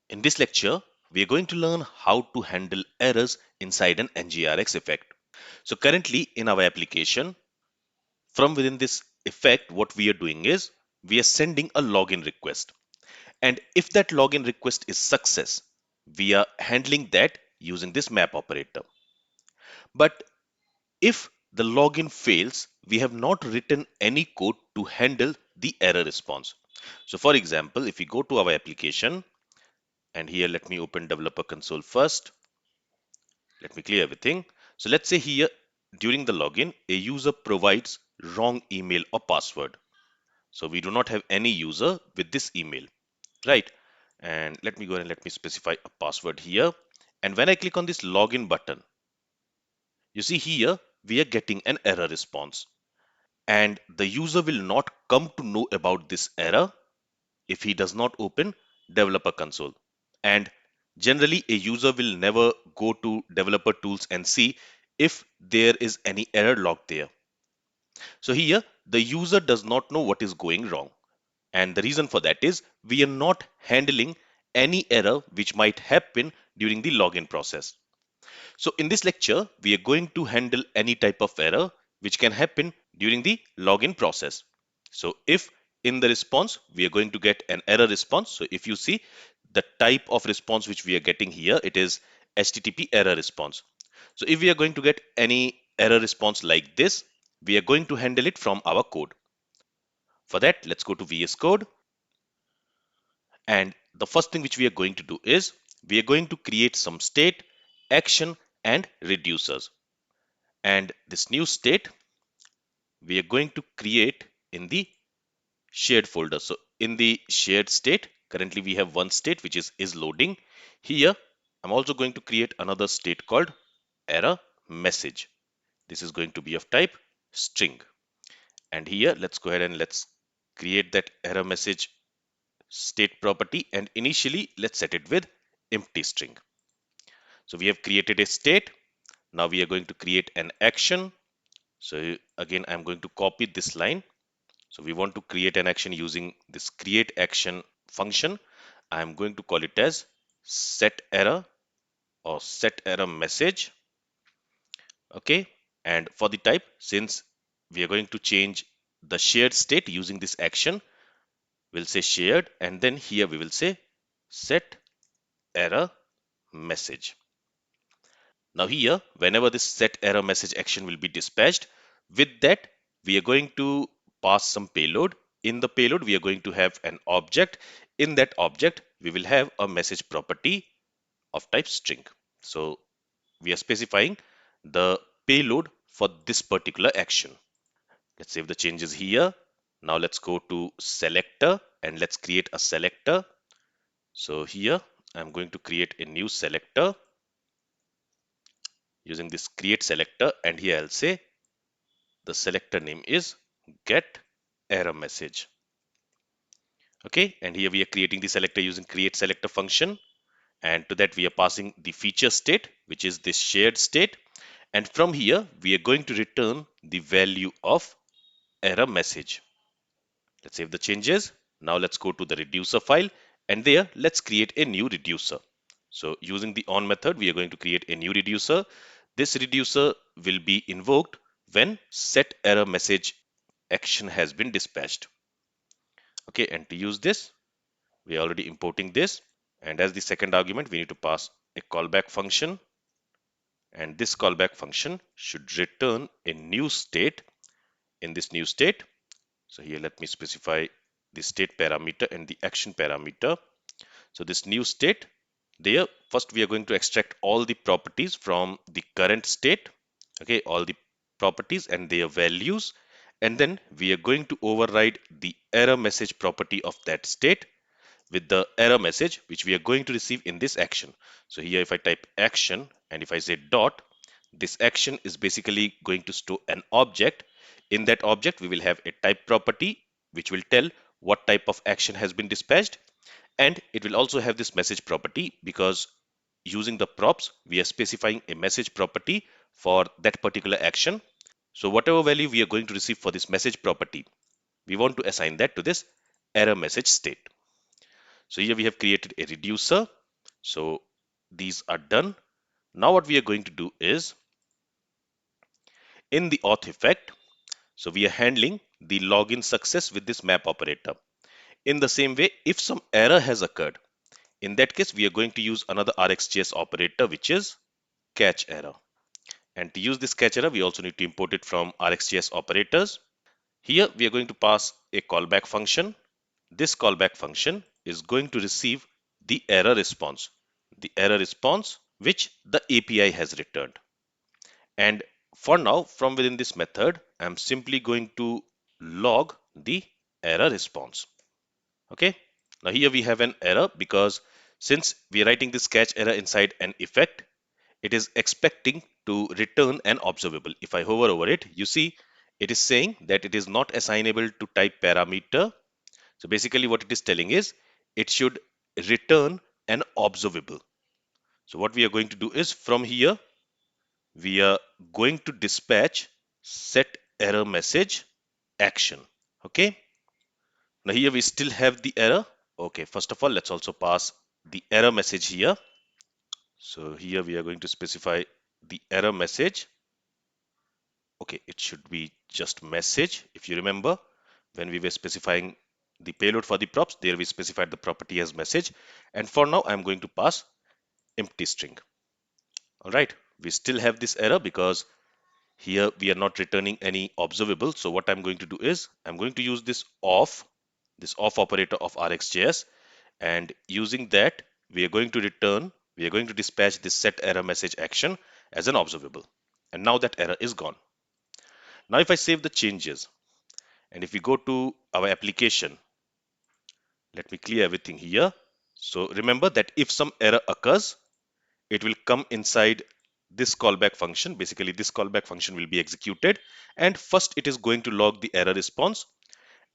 In this lecture, we are going to learn how to handle errors inside an NgRx effect. So currently in our application, from within this effect, what we are doing is we are sending a login request. And if that login request is success, we are handling that using this map operator. But if the login fails, we have not written any code to handle the error response. So for example, if we go to our application, and here let me open developer console first. Let me clear everything. So let's say here during the login, a user provides wrong email or password. So we do not have any user with this email, right? And let me go ahead and let me specify a password here. And when I click on this login button, you see here we are getting an error response. And the user will not come to know about this error if he does not open developer console. And generally a user will never go to developer tools and see if there is any error log there. So here the user does not know what is going wrong. And the reason for that is we are not handling any error which might happen during the login process. So in this lecture, we are going to handle any type of error which can happen during the login process. So if in the response, we are going to get an error response. So if you see the type of response which we are getting here, it is HTTP error response. So if we are going to get any error response like this, we are going to handle it from our code. For that, let's go to VS Code. And the first thing which we are going to do is we are going to create some state, action, and reducers. And this new state we are going to create in the shared folder. So in the shared state, currently we have one state which is loading. Here I'm also going to create another state called error message. This is going to be of type string. And here let's go ahead and let's create that error message state property, and initially let's set it with empty string. So we have created a state. Now we are going to create an action. So again I'm going to copy this line. So we want to create an action using this create action function. I'm going to call it as setError or setErrorMessage. Okay. And for the type, since we are going to change the shared state using this action, we'll say shared, and then here we will say setErrorMessage. Now here, whenever this setErrorMessage action will be dispatched, with that, we are going to pass some payload. In the payload, we are going to have an object. In that object, we will have a message property of type string. So we are specifying the payload for this particular action. Let's save the changes here. Now let's go to selector and let's create a selector. So here I'm going to create a new selector using this create selector, and here I'll say the selector name is getErrorMessage. Okay, and here we are creating the selector using create selector function, and to that we are passing the feature state, which is this shared state, and from here we are going to return the value of error message. Let's save the changes. Now let's go to the reducer file, and there let's create a new reducer. So using the on method, we are going to create a new reducer. This reducer will be invoked when set error message action has been dispatched. Okay, and to use this, we are already importing this, and as the second argument, we need to pass a callback function, and this callback function should return a new state. In this new state, so here let me specify the state parameter and the action parameter. So this new state, there first we are going to extract all the properties from the current state, okay, all the properties and their values, and then we are going to override the error message property of that state with the error message which we are going to receive in this action. So here if I type action and if I say dot, this action is basically going to store an object. In that object we will have a type property which will tell what type of action has been dispatched, and it will also have this message property because using the props we are specifying a message property for that particular action. So whatever value we are going to receive for this message property, we want to assign that to this error message state. So here we have created a reducer, So these are done. Now what we are going to do is in the auth effect, so we are handling the login success with this map operator. In the same way, if some error has occurred, in that case, we are going to use another RxJS operator, which is catchError. And to use this catchError, we also need to import it from RxJS operators. Here, we are going to pass a callback function. This callback function is going to receive the error response which the API has returned. And for now, from within this method, I'm simply going to log the error response. Okay. Now here we have an error because since we are writing this catch error inside an effect, it is expecting to return an observable. If I hover over it, you see it is saying that it is not assignable to type parameter. So basically what it is telling is it should return an observable. So what we are going to do is from here, we are going to dispatch set error message action. Okay. Now here we still have the error. Okay, first of all, let's also pass the error message here. So here we are going to specify the error message. Okay, it should be just message. If you remember, when we were specifying the payload for the props, there we specified the property as message. And for now, I'm going to pass empty string. All right, we still have this error because here we are not returning any observable. So what I'm going to do is I'm going to use this off operator of RxJS, and using that we are going to dispatch this set error message action as an observable. And now that error is gone. Now if I save the changes and if we go to our application, let me clear everything here. So remember that if some error occurs, it will come inside this callback function. Basically, this callback function will be executed, and first it is going to log the error response,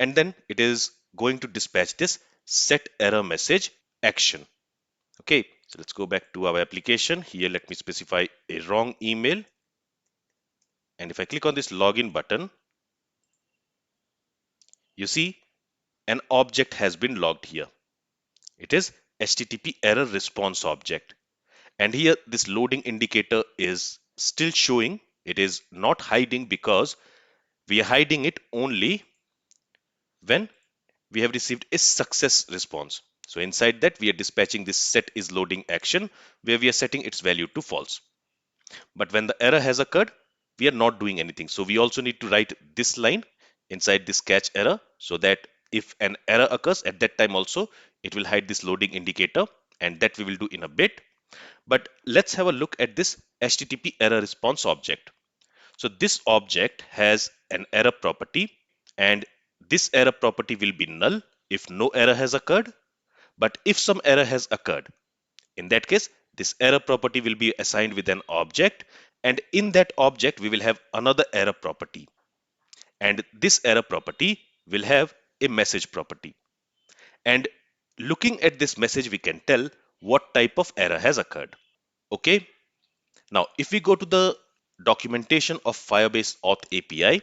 and then it is going to dispatch this set error message action. Okay, so let's go back to our application. Here, let me specify a wrong email. And if I click on this login button, you see an object has been logged here. It is HTTP error response object. And here this loading indicator is still showing. It is not hiding because we are hiding it only when we have received a success response. So inside that we are dispatching this set is loading action where we are setting its value to false. But when the error has occurred, we are not doing anything. So we also need to write this line inside this catch error so that if an error occurs at that time also, it will hide this loading indicator, and that we will do in a bit. But let's have a look at this HTTP error response object. So this object has an error property, and this error property will be null if no error has occurred. But if some error has occurred, in that case, this error property will be assigned with an object, and in that object, we will have another error property. And this error property will have a message property. And looking at this message, we can tell what type of error has occurred. Okay. Now, if we go to the documentation of Firebase Auth API,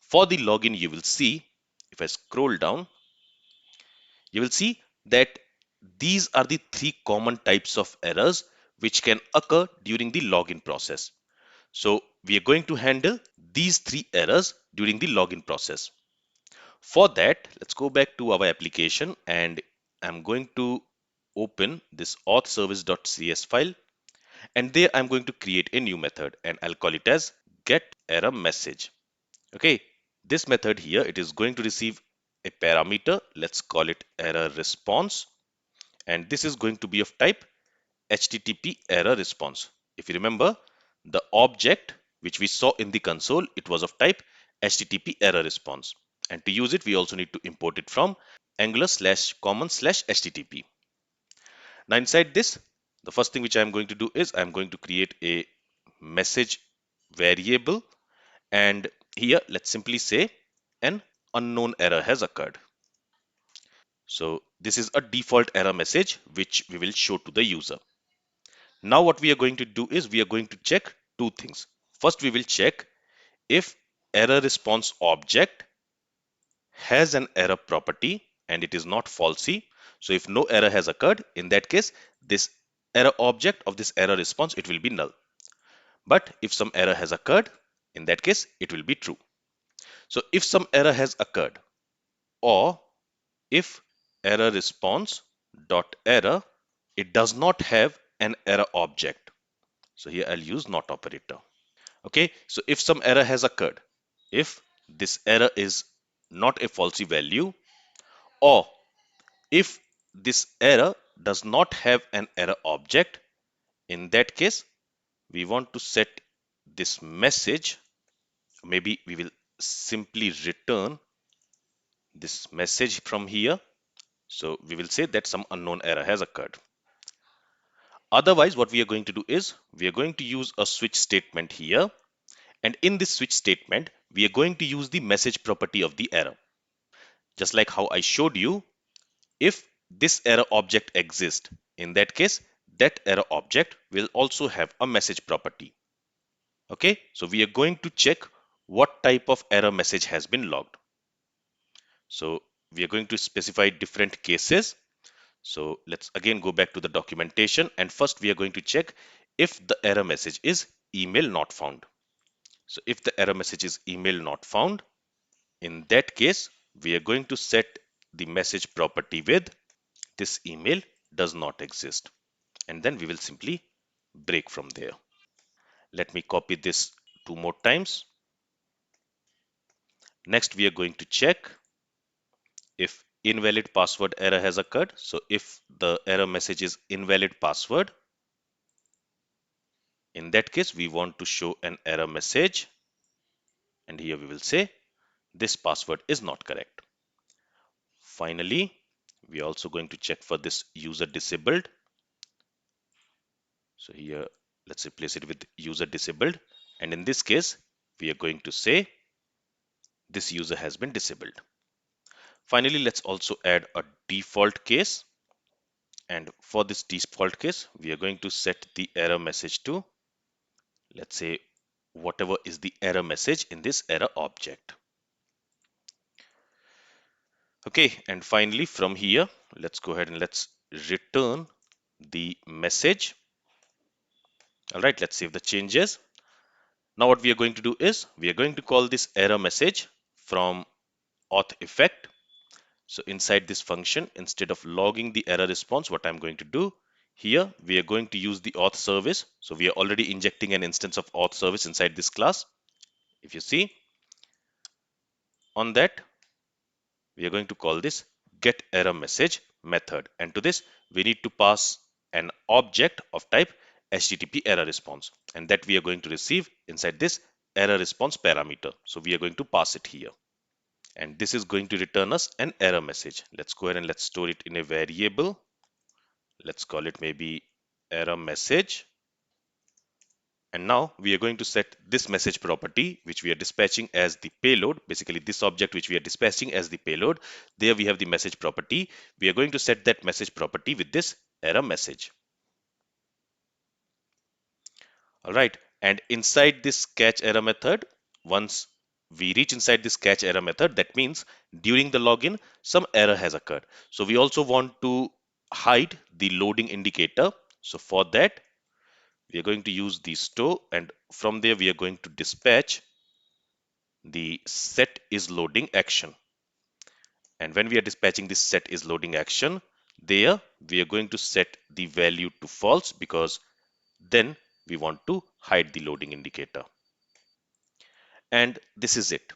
for the login, you will see, if I scroll down, you will see that these are the three common types of errors which can occur during the login process. So we are going to handle these three errors during the login process. For that, let's go back to our application, and I'm going to open this authservice.cs file, and there I'm going to create a new method, and I'll call it as getErrorMessage. Okay, this method here, it is going to receive a parameter. Let's call it error response, and this is going to be of type HTTP error response. If you remember, the object which we saw in the console, it was of type HTTP error response. And to use it, we also need to import it from angular/common/http. Now inside this, the first thing which I'm going to do is I'm going to create a message variable, and here let's simply say an unknown error has occurred. So this is a default error message which we will show to the user. Now what we are going to do is we are going to check two things. First, we will check if error response object has an error property and it is not falsy. So if no error has occurred, in that case, this error object of this error response, it will be null. But if some error has occurred, in that case, it will be true. So if some error has occurred, or if error response dot error, it does not have an error object. So here I'll use not operator. Okay, so if some error has occurred, if this error is not a falsy value, or if this error does not have an error object, in that case, we want to set this message. Maybe we will simply return this message from here. So we will say that some unknown error has occurred. Otherwise, what we are going to do is we are going to use a switch statement here. And in this switch statement, we are going to use the message property of the error. Just like how I showed you, if this error object exists, in that case, that error object will also have a message property. Okay, so we are going to check what type of error message has been logged. So we are going to specify different cases. So let's again go back to the documentation, and first we are going to check if the error message is email not found. So if the error message is email not found, in that case, we are going to set the message property with this email does not exist. And then we will simply break from there. Let me copy this 2 more times. Next, we are going to check if invalid password error has occurred. So if the error message is invalid password, in that case, we want to show an error message. And here we will say this password is not correct. Finally, we are also going to check for this user disabled. So here, let's replace it with user disabled. And in this case, we are going to say this user has been disabled. Finally, let's also add a default case. And for this default case, we are going to set the error message to, let's say, whatever is the error message in this error object. Okay, and finally from here, let's go ahead and let's return the message. All right, let's save the changes. Now what we are going to do is we are going to call this error message from auth effect. So inside this function, instead of logging the error response, what I'm going to do here, we are going to use the auth service. So we are already injecting an instance of auth service inside this class. If you see on that, we are going to call this getErrorMessage method. And to this, we need to pass an object of type HTTP error response, and that we are going to receive inside this error response parameter. So we are going to pass it here. And this is going to return us an error message. Let's go ahead and let's store it in a variable. Let's call it maybe error message. And now we are going to set this message property, which we are dispatching as the payload. Basically, this object which we are dispatching as the payload, there we have the message property. We are going to set that message property with this error message. All right. And inside this catch error method, once we reach inside this catch error method, that means during the login, some error has occurred. So we also want to hide the loading indicator. So for that, we are going to use the store, and from there we are going to dispatch the set is loading action. And when we are dispatching this set is loading action, there we are going to set the value to false, because then we want to hide the loading indicator. And this is it.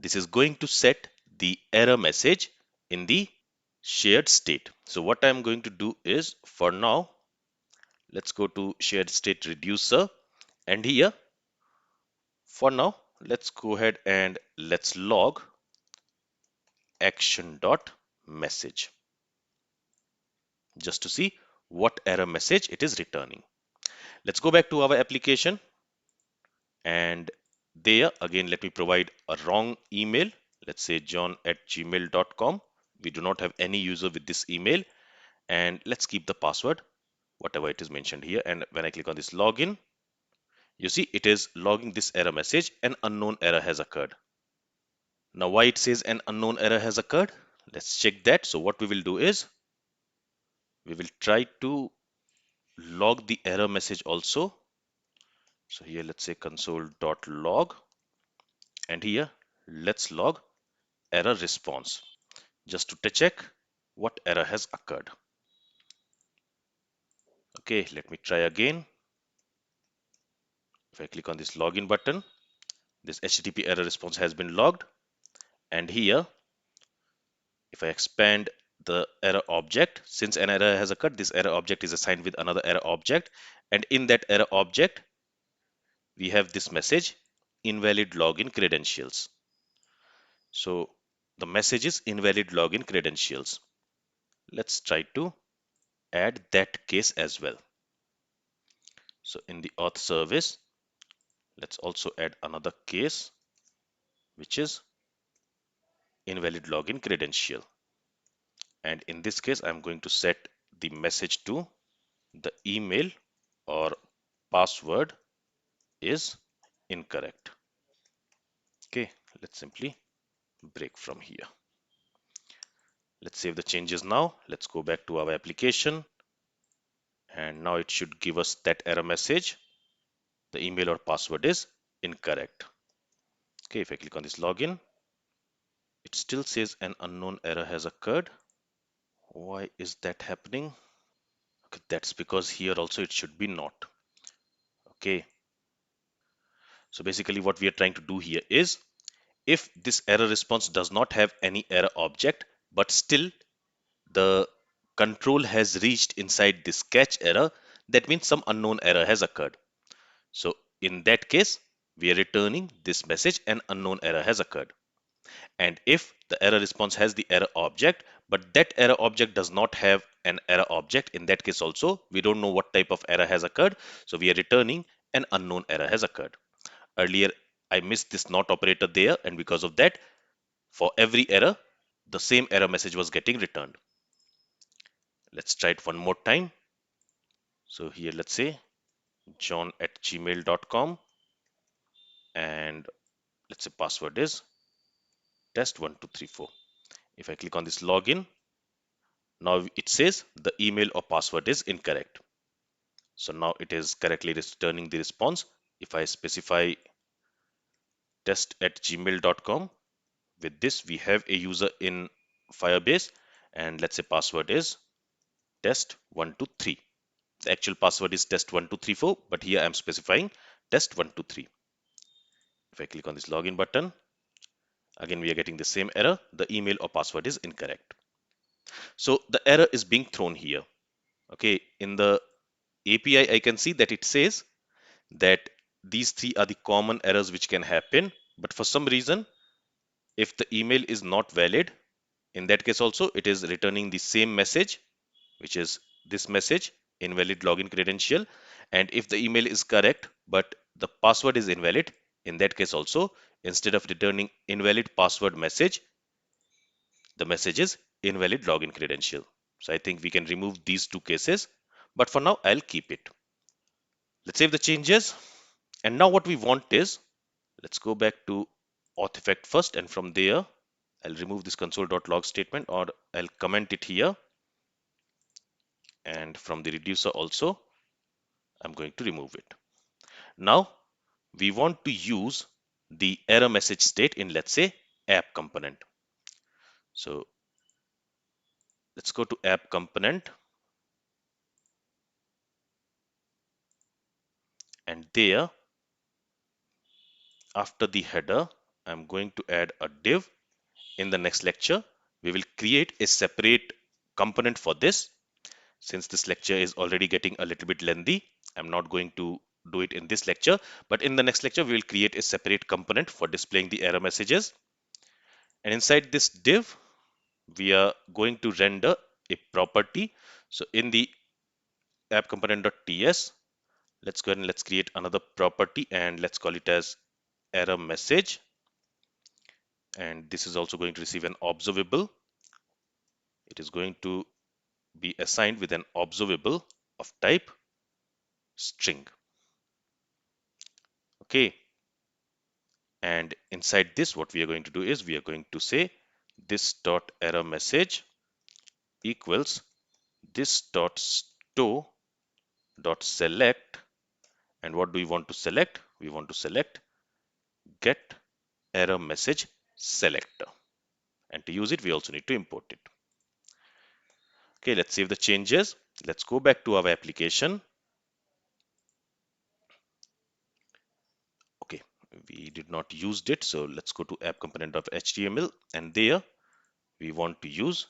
This is going to set the error message in the shared state. So what I'm going to do is, for now, let's go to shared state reducer, and here for now let's go ahead and let's log action.message just to see what error message it is returning. Let's go back to our application, and there again let me provide a wrong email. Let's say john@gmail.com. We do not have any user with this email, and let's keep the password whatever it is mentioned here. And when I click on this login, you see it is logging this error message, an unknown error has occurred. Now why it says an unknown error has occurred? Let's check that. So what we will do is We will try to log the error message also. So here let's say console.log, and here let's log error response just to check what error has occurred. Okay, let me try again. If I click on this login button, this HTTP error response has been logged, and here if I expand the error object, since an error has occurred, this error object is assigned with another error object, and in that error object we have this message, invalid login credentials. So the message is invalid login credentials. Let's try to add that case as well. So in the auth service, let's also add another case, which is invalid login credential. And in this case, I'm going to set the message to the email or password is incorrect. Okay, let's simply break from here. Let's save the changes now. Let's go back to our application. And now it should give us that error message. The email or password is incorrect. Okay, if I click on this login, it still says an unknown error has occurred. Why is that happening? Okay, that's because here also it should be not. Okay, so basically what we are trying to do here is, if this error response does not have any error object, but still the control has reached inside this catch error, that means some unknown error has occurred. So in that case, we are returning this message, an unknown error has occurred. And if the error response has the error object, but that error object does not have an error object, in that case also, we don't know what type of error has occurred. So we are returning an unknown error has occurred. Earlier, I missed this not operator there, and because of that, for every error, the same error message was getting returned. Let's try it one more time. So here, let's say john@gmail.com, and let's say password is test1234. If I click on this login, now it says the email or password is incorrect. So now it is correctly returning the response. If I specify test@gmail.com, with this we have a user in Firebase, and let's say password is test123. The actual password is test1234, but here I'm specifying test123. If I click on this login button, again we are getting the same error. The email or password is incorrect. So the error is being thrown here. Okay, in the API I can see that it says that these three are the common errors which can happen, but for some reason, if the email is not valid, in that case also it is returning the same message, which is this message, invalid login credential. And if the email is correct but the password is invalid, in that case also, instead of returning invalid password message, the message is invalid login credential. So I think we can remove these two cases, but for now I'll keep it. Let's save the changes. And now what we want is, let's go back to auth effect first, and from there I'll remove this console.log statement, or I'll comment it here, and from the reducer also I'm going to remove it. Now we want to use the error message state in, let's say, app component. So let's go to app component, and there after the header I'm going to add a div. In the next lecture we will create a separate component for this. Since this lecture is already getting a little bit lengthy, I'm not going to do it in this lecture, but in the next lecture we will create a separate component for displaying the error messages. And inside this div we are going to render a property. So in the app component.ts, let's go ahead and let's create another property, and let's call it as error message. And this is also going to receive an observable. It is going to be assigned with an observable of type string. Okay, and inside this what we are going to do is, we are going to say this dot error message equals this dot store dot select, and what do we want to select? We want to select get error message selector, and to use it we also need to import it. Okay, let's save the changes. Let's go back to our application. Okay, we did not use it, so let's go to app component.html, and there we want to use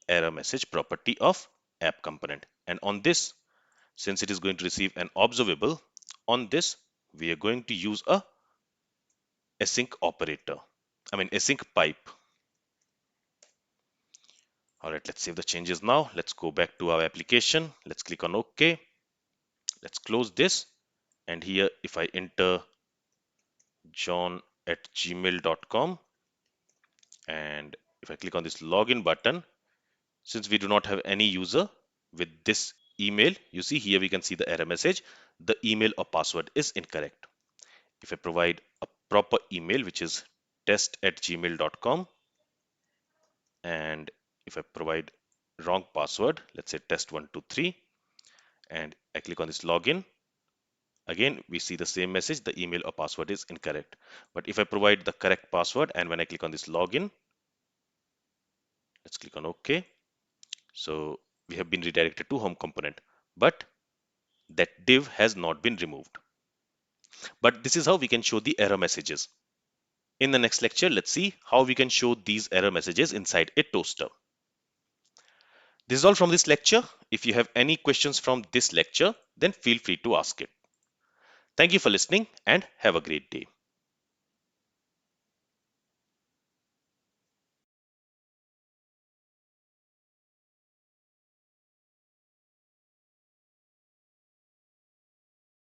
error message property of app component, and on this, since it is going to receive an observable, on this we are going to use a async operator, async pipe. All right, let's save the changes now. Let's go back to our application. Let's click on OK. Let's close this. And here, if I enter john@gmail.com, and if I click on this login button, since we do not have any user with this email, you see here we can see the error message. The email or password is incorrect. If I provide a proper email, which is test@gmail.com, and if I provide wrong password, let's say test123, and I click on this login, again we see the same message, the email or password is incorrect. But if I provide the correct password, and when I click on this login, let's click on OK. So we have been redirected to home component, but that div has not been removed. But this is how we can show the error messages. In the next lecture, let's see how we can show these error messages inside a toaster. This is all from this lecture. If you have any questions from this lecture, then feel free to ask it. Thank you for listening and have a great day.